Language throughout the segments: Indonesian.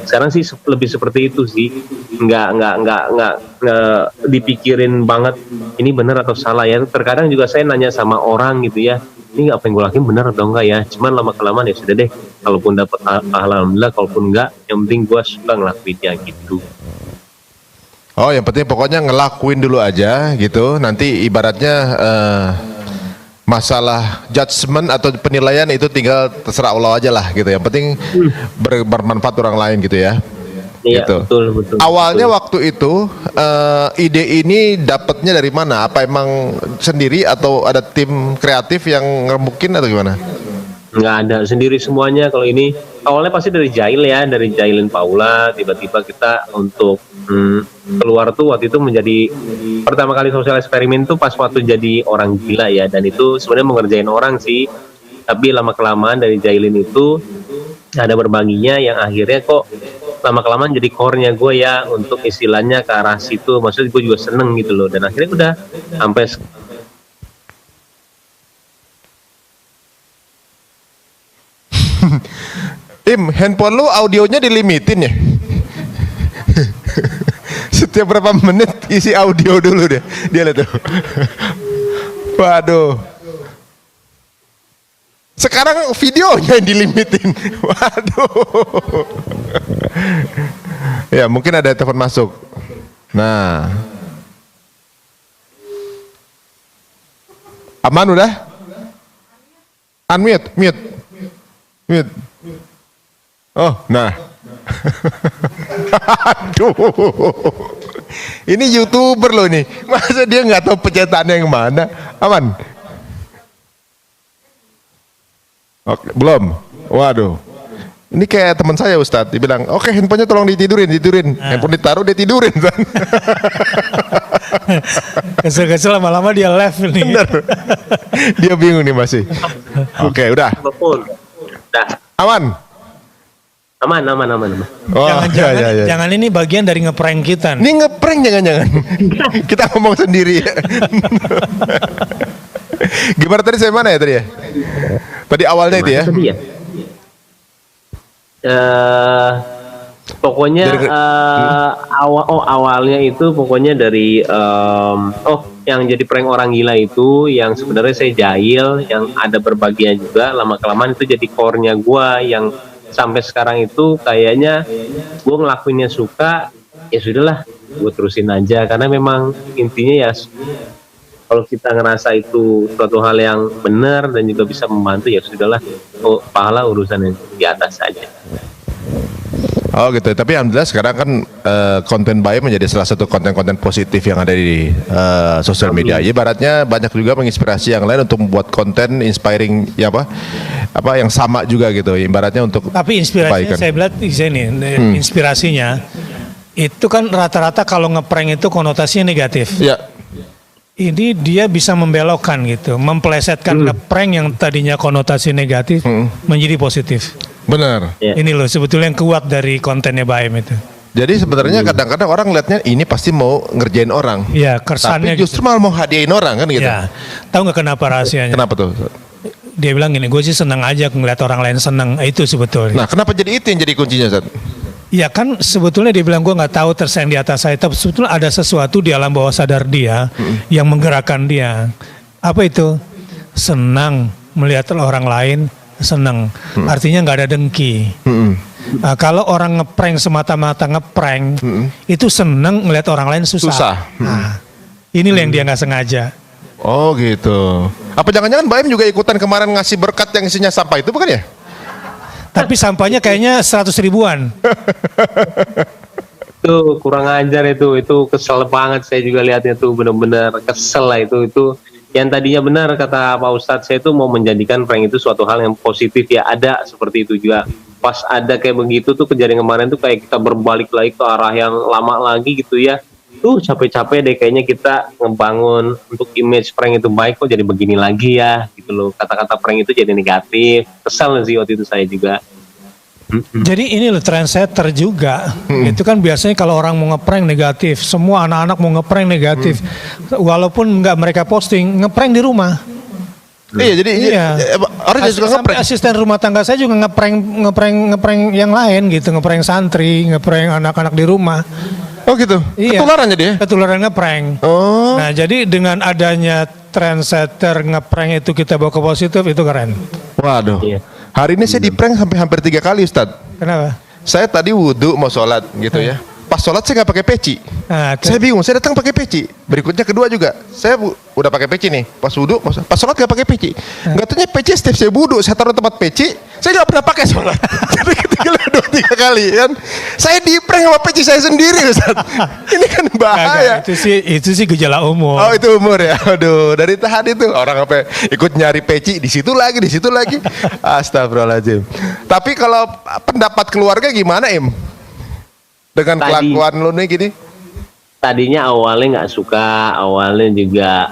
Sekarang sih lebih seperti itu sih, nggak dipikirin banget ini benar atau salah ya. Terkadang juga saya nanya sama orang gitu ya, ini apa yang gue lakuin benar atau enggak ya. Cuman lama kelamaan ya sudah deh, kalaupun dapat alhamdulillah, kalaupun enggak, yang penting gue suka ngelakuinnya gitu. Oh, yang penting pokoknya ngelakuin dulu aja gitu. Nanti ibaratnya masalah judgement atau penilaian itu tinggal terserah Allah aja lah gitu. Yang penting bermanfaat orang lain gitu ya. Iya, gitu. betul. Awalnya waktu itu ide ini dapatnya dari mana? Apa emang sendiri atau ada tim kreatif yang ngemukin atau gimana? Nggak ada, sendiri semuanya. Kalau ini awalnya pasti dari Jail ya, dari Jailin Paula. Tiba-tiba kita untuk keluar tuh waktu itu menjadi pertama kali sosial eksperimen tuh pas waktu jadi orang gila ya. Dan itu sebenarnya mengerjain orang sih, tapi lama kelamaan dari Jailin itu ada berbaginya yang akhirnya kok lama kelamaan jadi core-nya gue ya, untuk istilahnya ke arah situ. Maksudnya gue juga seneng gitu loh, dan akhirnya udah sampai Handphone lu audionya dilimitin ya? Setiap berapa menit isi audio dulu deh. Dia lihat tuh. Waduh. Sekarang videonya yang dilimitin. Waduh. Ya mungkin ada telepon masuk. Nah. Aman udah? Unmute, mute. Oh, nah. Aduh. Ini YouTuber loh nih. Masa dia nggak tahu pencetannya yang mana? Aman? Oke, belum. Waduh. Ini kayak teman saya Ustadz, dia bilang, oke handphonenya tolong ditidurin. Handphone ditaruh, dia tidurin. Kesel-kesel lama-lama dia left nih. Bener. Dia bingung nih masih. Oke, udah. Aman? Aman. Oh, Jangan ini bagian dari ngeprank kita nih. Ini ngeprank jangan-jangan. Kita ngomong sendiri ya. Gimana tadi saya mana ya tadi ya? Tadi awalnya itu ya? Tadi ya? Pokoknya awalnya itu pokoknya dari yang jadi prank orang gila itu yang sebenarnya saya jahil, yang ada berbagian juga. Lama kelamaan itu jadi core-nya gue, yang sampai sekarang itu kayaknya gue ngelakuinnya suka, ya sudahlah gue terusin aja, karena memang intinya ya kalau kita ngerasa itu suatu hal yang benar dan juga bisa membantu, ya sudahlah, pahala urusan yang di atas saja. Oh gitu, tapi alhamdulillah sekarang kan konten Baim menjadi salah satu konten-konten positif yang ada di sosial media. Ibaratnya banyak juga menginspirasi yang lain untuk membuat konten inspiring ya apa yang sama juga gitu. Ibaratnya untuk tapi inspirasinya kebaikan. saya bilang ini inspirasinya itu kan rata-rata kalau ngeprank itu konotasinya negatif. Ya. Ini dia bisa membelokkan gitu, memplesetkan ngeprank yang tadinya konotasi negatif menjadi positif. Benar. Ya. Ini loh sebetulnya yang kuat dari kontennya Baim itu. Jadi sebenarnya kadang-kadang orang lihatnya ini pasti mau ngerjain orang. Ya, kesannya tapi justru malah mau hadiahin orang kan gitu. Ya, tahu nggak kenapa rahasianya? Kenapa tuh? Dia bilang gini, gue sih senang aja ngeliat orang lain senang. Itu sebetulnya. Nah, kenapa jadi itu yang jadi kuncinya, Zat? Ya kan sebetulnya dia bilang gue nggak tahu tersayang di atas saya, tapi sebetulnya ada sesuatu di alam bawah sadar dia yang menggerakkan dia. Apa itu? Senang melihat orang lain senang. Artinya nggak ada dengki. Nah, kalau orang ngeprank semata-mata ngeprank, itu senang melihat orang lain susah. Nah, inilah yang dia nggak sengaja. Oh gitu. Apa jangan-jangan Baim juga ikutan kemarin ngasih berkat yang isinya sampah itu bukan ya? Tapi sampahnya kayaknya 100 ribuan. Itu kurang ajar itu kesel banget, saya juga lihatnya tuh benar-benar kesel lah itu. Yang tadinya benar kata Pak Ustadz, saya tuh mau menjadikan prank itu suatu hal yang positif ya, ada seperti itu juga. Pas ada kayak begitu tuh kejadian kemarin tuh kayak kita berbalik lagi ke arah yang lama lagi gitu ya. Tuh capek-capek deh kayaknya kita ngebangun untuk image prank itu baik, kok jadi begini lagi ya gitu loh. Kata-kata prank itu jadi negatif. Kesal sih waktu itu saya juga. Jadi ini loh trendsetter juga. Itu kan biasanya kalau orang mau ngeprank negatif, semua anak-anak mau ngeprank negatif. Walaupun nggak mereka posting, ngeprank di rumah. Iya, jadi Iya. orang jadi suka Sampai ngeprank. asisten rumah tangga saya juga ngeprank yang lain gitu, ngeprank santri, ngeprank anak-anak di rumah. Oh gitu. Iya. Ketularan jadi ya. Ketularan ngeprank. Oh. Nah, jadi dengan adanya trendsetter ngeprank itu kita bawa ke positif, itu keren. Waduh. Iya. Hari ini saya di prank sampai hampir 3 kali, Ustadz. Kenapa? Saya tadi wudhu mau sholat gitu ya. Pas sholat saya nggak pakai peci. Nah, Saya bingung, saya datang pakai peci. Berikutnya kedua juga, saya udah pakai peci nih. Pas wudhu, pas sholat nggak pakai peci. Nggak tahunya peci setiap saya wudhu, saya taruh tempat peci, saya nggak pernah pakai sholat. Jadi ketinggalan 2-3 kali kan. Saya di prank sama peci saya sendiri, Ustaz. Ini kan bahaya. Kagak, itu sih gejala umum. Oh itu umur ya, aduh dari tadi tuh orang apa ikut nyari peci di situ lagi, Astagfirullahaladzim. Tapi kalau pendapat keluarga gimana Im? Dengan Tadi- kelakuan lu nih gini? Tadinya awalnya nggak suka, awalnya juga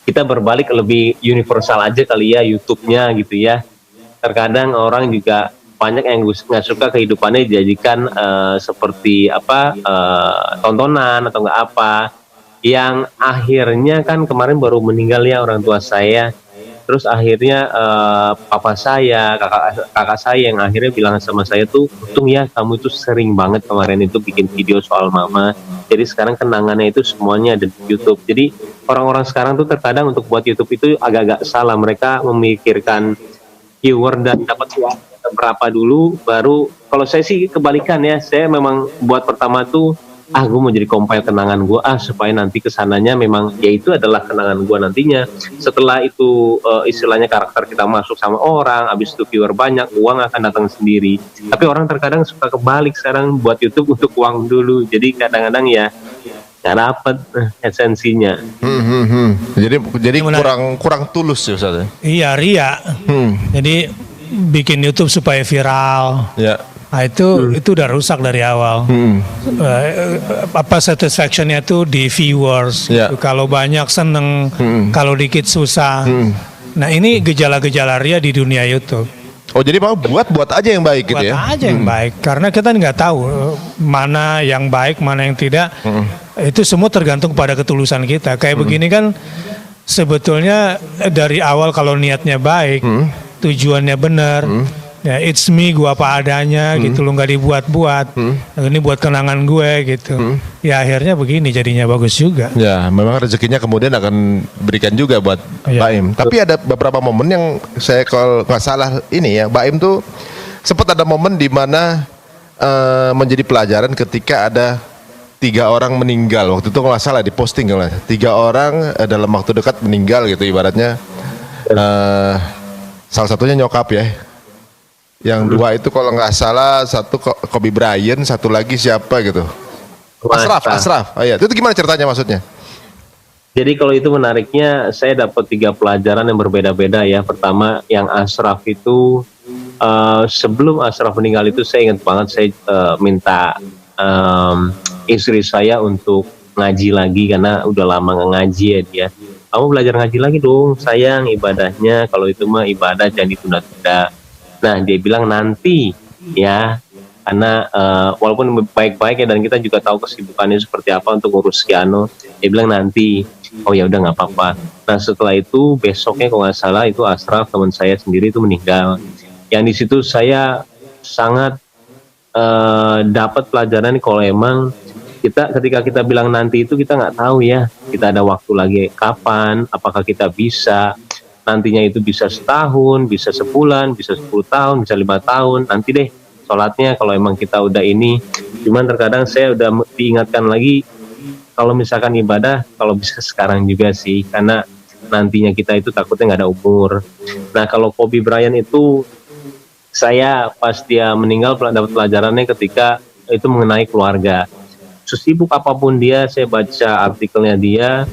kita berbalik lebih universal aja kali ya YouTube-nya gitu ya. Terkadang orang juga banyak yang nggak suka kehidupannya dijadikan seperti apa tontonan atau nggak apa. Yang akhirnya kan kemarin baru meninggal ya orang tua saya. Terus akhirnya papa saya, kakak saya yang akhirnya bilang sama saya tuh, untung ya kamu itu sering banget kemarin itu bikin video soal mama. Jadi sekarang kenangannya itu semuanya ada di YouTube. Jadi orang-orang sekarang tuh terkadang untuk buat YouTube itu agak-agak salah. Mereka memikirkan viewer dan dapat uang berapa dulu, baru kalau saya sih kebalikan ya. Saya memang buat pertama tuh gue mau jadi compile kenangan gue supaya nanti kesananya memang ya itu adalah kenangan gue nantinya. Setelah itu istilahnya karakter kita masuk sama orang, habis itu viewer banyak, uang akan datang sendiri. Tapi orang terkadang suka kebalik sekarang buat YouTube untuk uang dulu, jadi kadang-kadang ya nggak dapet esensinya. Jadi kurang tulus ya Ustaz ya? Iya, ria. Jadi bikin YouTube supaya viral. Ya. Nah, itu udah rusak dari awal. Apa satisfactionnya tuh di viewers. Ya. Kalau banyak seneng, kalau dikit susah. Nah, ini gejala-gejala ria di dunia YouTube. Oh jadi mau buat aja yang baik gitu Buat ya? aja yang baik, karena kita nggak tahu mana yang baik, mana yang tidak. Itu semua tergantung pada ketulusan kita. Kayak begini kan, sebetulnya dari awal kalau niatnya baik, tujuannya benar. Ya, it's me, gua apa adanya gitu loh, nggak dibuat-buat. Ini buat kenangan gue gitu. Ya akhirnya begini jadinya bagus juga. Ya, memang rezekinya kemudian akan berikan juga buat Iya. Mbak Im. Tapi ada beberapa momen yang saya kalau nggak salah ini ya, Mbak Im tuh sempat ada momen di mana menjadi pelajaran ketika ada 3 orang meninggal. Waktu itu kalau nggak salah diposting kalau 3 orang dalam waktu dekat meninggal gitu ibaratnya. Salah satunya nyokap ya. Yang 2 itu kalau nggak salah, satu Kobe Bryant, satu lagi siapa gitu. Ashraf. Oh, iya. Itu gimana ceritanya maksudnya? Jadi kalau itu menariknya, saya dapat 3 pelajaran yang berbeda-beda ya. Pertama, yang Ashraf itu sebelum Ashraf meninggal itu saya ingat banget, saya minta istri saya untuk ngaji lagi karena udah lama nggak ngaji ya dia. Kamu belajar ngaji lagi dong, sayang, ibadahnya kalau itu mah ibadah jangan ditunda-tunda. Nah dia bilang nanti ya, karena walaupun baik-baik ya dan kita juga tahu kesibukannya seperti apa untuk ngurus Kiano, dia bilang nanti. Oh ya udah nggak apa-apa. Nah setelah itu besoknya kalau nggak salah itu Ashraf teman saya sendiri itu meninggal. Yang di situ saya sangat dapat pelajaran kalau emang kita ketika kita bilang nanti itu kita nggak tahu ya, kita ada waktu lagi kapan, apakah kita bisa. Nantinya itu bisa setahun, bisa sebulan, bisa 10 tahun, bisa 5 tahun. Nanti deh sholatnya kalau emang kita udah ini. Cuman terkadang saya udah diingatkan lagi kalau misalkan ibadah, kalau bisa sekarang juga sih. Karena nantinya kita itu takutnya nggak ada umur. Nah kalau Kobe Bryant itu, saya pas dia meninggal dapat pelajarannya ketika itu mengenai keluarga. Sesibuk apapun dia, saya baca artikelnya dia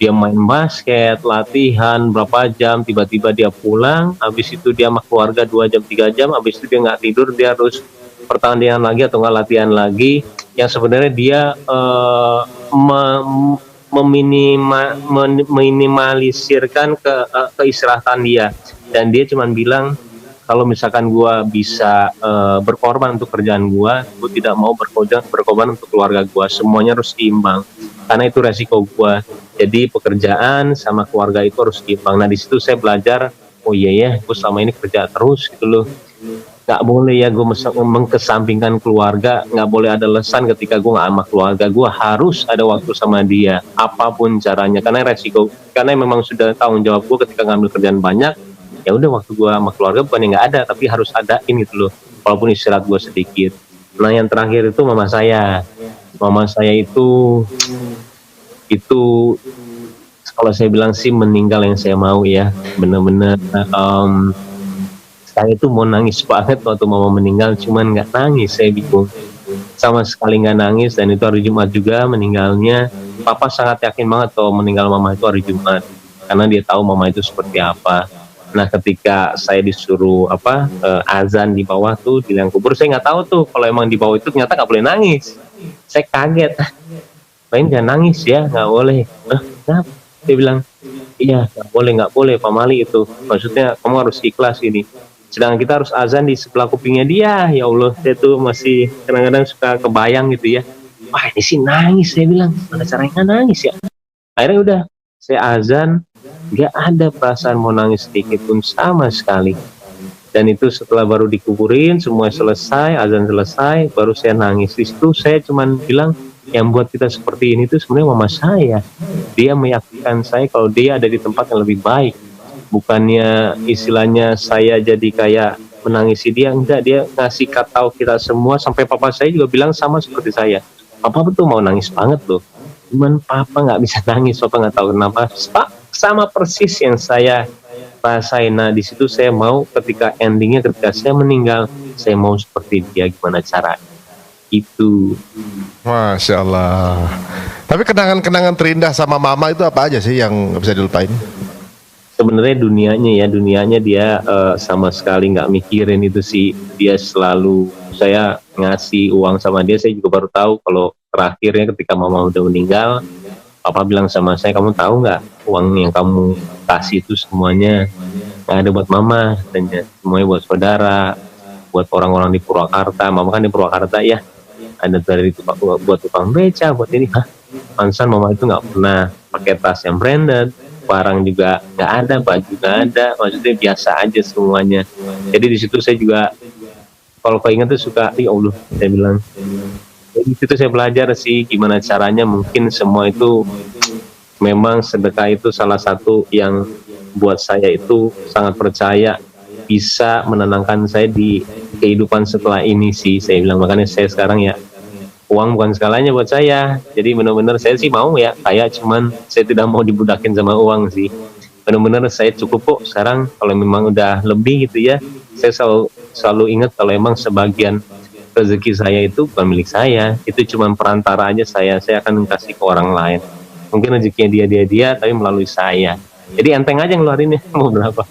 main basket, latihan berapa jam, tiba-tiba dia pulang, habis itu dia sama keluarga 2 jam 3 jam, habis itu dia nggak tidur, dia harus pertandingan lagi atau nggak latihan lagi, yang sebenarnya dia meminimalisirkan keistirahatan dia, dan dia cuma bilang kalau misalkan gua bisa berkorban untuk kerjaan gua tidak mau berkorban untuk keluarga gua, semuanya harus seimbang. karena itu resiko gua. Jadi pekerjaan sama keluarga itu harus seimbang. Nah di situ saya belajar, oh iya ya, gue selama ini kerja terus gitu loh. Nggak boleh ya gue mengkesampingkan keluarga, nggak boleh ada lesan ketika gue nggak sama keluarga. Gue harus ada waktu sama dia, apapun caranya, karena resiko, karena memang sudah tanggung jawab gue ketika ngambil kerjaan banyak, ya udah waktu gue sama keluarga bukan yang nggak ada, tapi harus adain gitu loh, walaupun istirahat gue sedikit. Nah yang terakhir itu mama saya itu kalau saya bilang sih meninggal yang saya mau ya, bener-bener saya itu mau nangis banget waktu mama meninggal, cuman nggak nangis, saya bingung sama sekali nggak nangis. Dan itu hari Jumat juga meninggalnya. Papa sangat yakin banget kalau meninggal mama itu hari Jumat, karena dia tahu mama itu seperti apa. Nah ketika saya disuruh azan di bawah tuh di liang kubur, saya nggak tahu tuh kalau emang di bawah itu ternyata nggak boleh nangis. Saya kaget, lain jangan nangis ya, nggak boleh. Kenapa? Dia bilang, iya nggak boleh Pak Mali, itu maksudnya kamu harus ikhlas ini. Sedangkan kita harus azan di sebelah kupingnya dia. Ya Allah, saya tuh masih kadang-kadang suka kebayang gitu ya. Wah ini sih nangis, saya bilang. Mana caranya nggak nangis ya? Akhirnya udah, saya azan, nggak ada perasaan mau nangis sedikit pun sama sekali. Dan itu setelah baru dikuburin, semua selesai, azan selesai, baru saya nangis. Di situ saya cuman bilang, yang buat kita seperti ini tuh sebenarnya mama saya. Dia meyakinkan saya kalau dia ada di tempat yang lebih baik. Bukannya istilahnya saya jadi kayak menangisi dia, enggak, dia ngasih tahu kita semua. Sampai papa saya juga bilang sama seperti saya, papa betul mau nangis banget loh, cuman papa nggak bisa nangis, papa nggak tahu kenapa. Sama persis yang saya rasain. Nah di situ saya mau ketika endingnya, ketika saya meninggal, saya mau seperti dia, gimana caranya itu. Masya Allah. Tapi kenangan-kenangan terindah sama mama itu apa aja sih yang nggak bisa dilupain? Sebenarnya dunianya dia sama sekali nggak mikirin itu sih. Dia selalu, saya ngasih uang sama dia, saya juga baru tahu kalau terakhirnya ketika mama udah meninggal, papa bilang sama saya, kamu tahu nggak uang yang kamu kasih itu semuanya nggak ada buat mama, dan semuanya buat saudara, buat orang-orang di Purwakarta. Mama kan di Purwakarta ya, ada dari buat tukang beca, buat ini. Pansan mama itu nggak pernah pakai tas yang branded, barang juga nggak ada, baju nggak ada, maksudnya biasa aja semuanya. Jadi di situ saya juga kalau keinget tuh suka, ya Allah, saya bilang. Di situ saya belajar sih gimana caranya, mungkin semua itu memang sedekah itu salah satu yang buat saya itu sangat percaya bisa menenangkan saya di kehidupan setelah ini sih, saya bilang. Makanya saya sekarang ya, uang bukan segalanya buat saya. Jadi benar-benar saya sih mau ya kaya, cuman saya tidak mau dibudakin sama uang sih. Benar-benar saya cukup kok sekarang. Kalau memang udah lebih gitu ya, saya selalu ingat kalau emang sebagian rezeki saya itu bukan milik saya, itu cuman perantara aja. Saya akan kasih ke orang lain. Mungkin rezekinya dia tapi melalui saya. Jadi enteng aja ngeluarinnya mau berapa.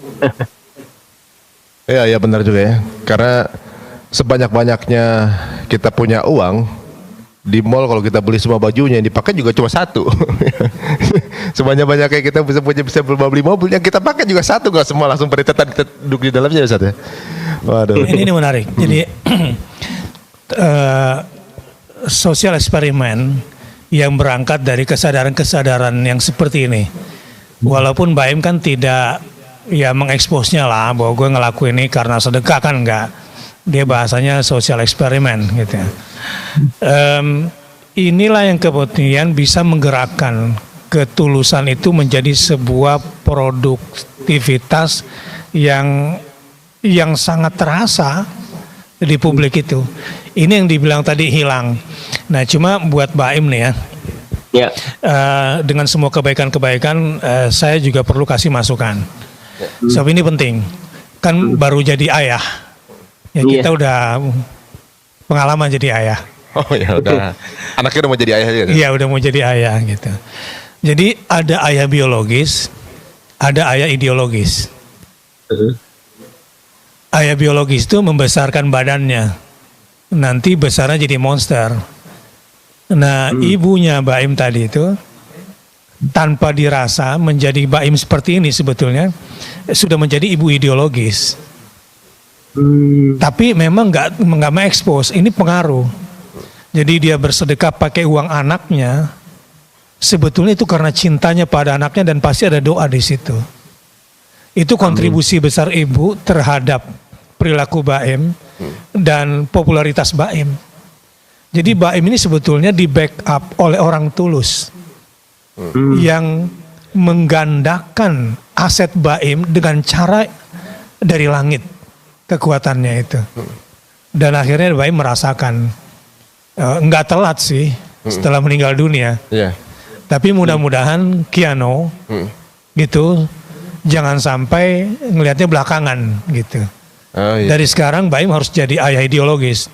Ya benar juga ya. Karena sebanyak-banyaknya kita punya uang, di mall kalau kita beli semua bajunya yang dipakai juga cuma satu. Sebanyak-banyaknya kita bisa beli mobil, yang kita pakai juga satu, nggak semua langsung peritetan kita duduk di dalamnya ya Ustaz ya. Waduh. Ini menarik. Jadi sosial eksperimen yang berangkat dari kesadaran-kesadaran yang seperti ini. Walaupun Mbak Im kan tidak ya mengeksposnya lah bahwa gue ngelakuin ini karena sedekah, kan enggak. Dia bahasanya sosial eksperimen gitu ya. Inilah yang kemudian bisa menggerakkan ketulusan itu menjadi sebuah produktivitas yang sangat terasa di publik itu. Ini yang dibilang tadi hilang. Nah cuma buat Mbak Im nih ya, dengan semua kebaikan-kebaikan, saya juga perlu kasih masukan. Sebab ini penting. Kan baru jadi ayah. Ya kita udah pengalaman jadi ayah. Oh ya udah. Anaknya udah mau jadi ayah juga. Iya udah mau jadi ayah gitu. Jadi ada ayah biologis, ada ayah ideologis. Ayah biologis itu membesarkan badannya, nanti besarnya jadi monster. Nah ibunya Mbak Im tadi itu tanpa dirasa menjadi Mbak Im seperti ini sebetulnya sudah menjadi ibu ideologis. Tapi memang nggak mengekspos, ini pengaruh. Jadi dia bersedekah pakai uang anaknya, sebetulnya itu karena cintanya pada anaknya dan pasti ada doa di situ. Itu kontribusi besar ibu terhadap perilaku Baim dan popularitas Baim. Jadi Baim ini sebetulnya di backup oleh orang tulus yang menggandakan aset Baim dengan cara dari langit kekuatannya itu. Dan akhirnya Baim merasakan nggak telat sih setelah meninggal dunia. Iya. Tapi mudah-mudahan Keanu gitu jangan sampai ngelihatnya belakangan gitu. Oh, iya. Dari sekarang Baim harus jadi ayah ideologis.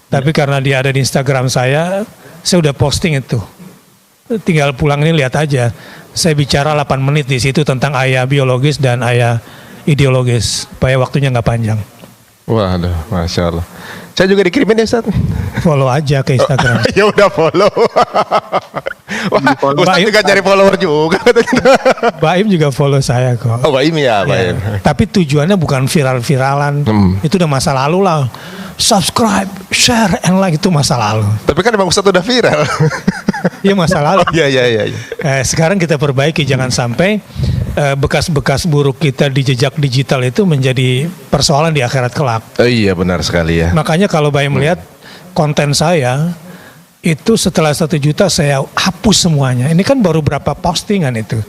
Tapi karena dia ada di Instagram saya udah posting itu. Tinggal pulang ini lihat aja. Saya bicara 8 menit di situ tentang ayah biologis dan ayah ideologis. Supaya waktunya nggak panjang. Waduh, Masya Allah. Saya juga dikirimin ya, Ustaz. Follow aja ke Instagram. Ya udah follow. Wah, Ustaz juga cari follower juga. Baim juga follow saya kok. Oh, Baim ya, Baim. Ya, tapi tujuannya bukan viral-viralan. Itu udah masa lalu lah. Subscribe, share, and like itu masa lalu. Tapi kan emang Ustaz udah viral. Iya masa lalu. Oh, iya. Sekarang kita perbaiki, jangan sampai bekas-bekas buruk kita di jejak digital itu menjadi persoalan di akhirat kelak. Oh iya, benar sekali ya. Makanya kalau Baim melihat konten saya itu setelah 1 juta saya hapus semuanya. Ini kan baru berapa postingan itu.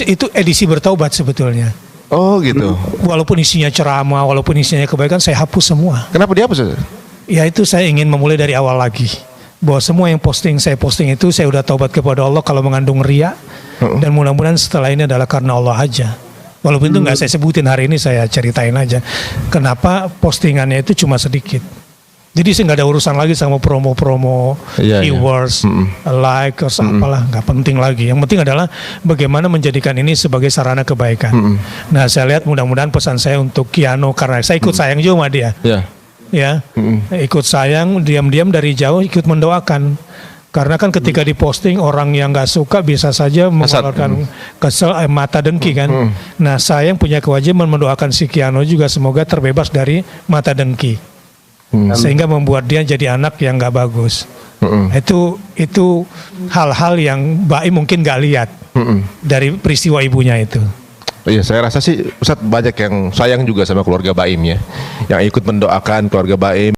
Itu edisi bertaubat sebetulnya. Oh gitu. Walaupun isinya ceramah, walaupun isinya kebaikan, saya hapus semua. Kenapa dihapus, Ustaz? Ya itu saya ingin memulai dari awal lagi. Bahwa semua yang saya posting itu saya udah taubat kepada Allah kalau mengandung ria. Dan mudah-mudahan setelah ini adalah karena Allah aja. Walaupun itu nggak saya sebutin hari ini, saya ceritain aja. Kenapa postingannya itu cuma sedikit. Jadi saya nggak ada urusan lagi sama promo-promo, keywords, like, atau apalah, nggak penting lagi. Yang penting adalah bagaimana menjadikan ini sebagai sarana kebaikan. Nah saya lihat mudah-mudahan pesan saya untuk Keanu, karena saya ikut sayang juga sama dia. Ya, ikut sayang, diam-diam dari jauh ikut mendoakan. Karena kan ketika diposting orang yang nggak suka bisa saja mengeluarkan kesel, mata dengki kan. Nah saya yang punya kewajiban mendoakan si Keanu juga semoga terbebas dari mata dengki. Sehingga membuat dia jadi anak yang nggak bagus. Itu hal-hal yang Baim mungkin nggak lihat dari peristiwa ibunya itu. Iya, saya rasa sih Ustadz banyak yang sayang juga sama keluarga Baim ya, yang ikut mendoakan keluarga Baim.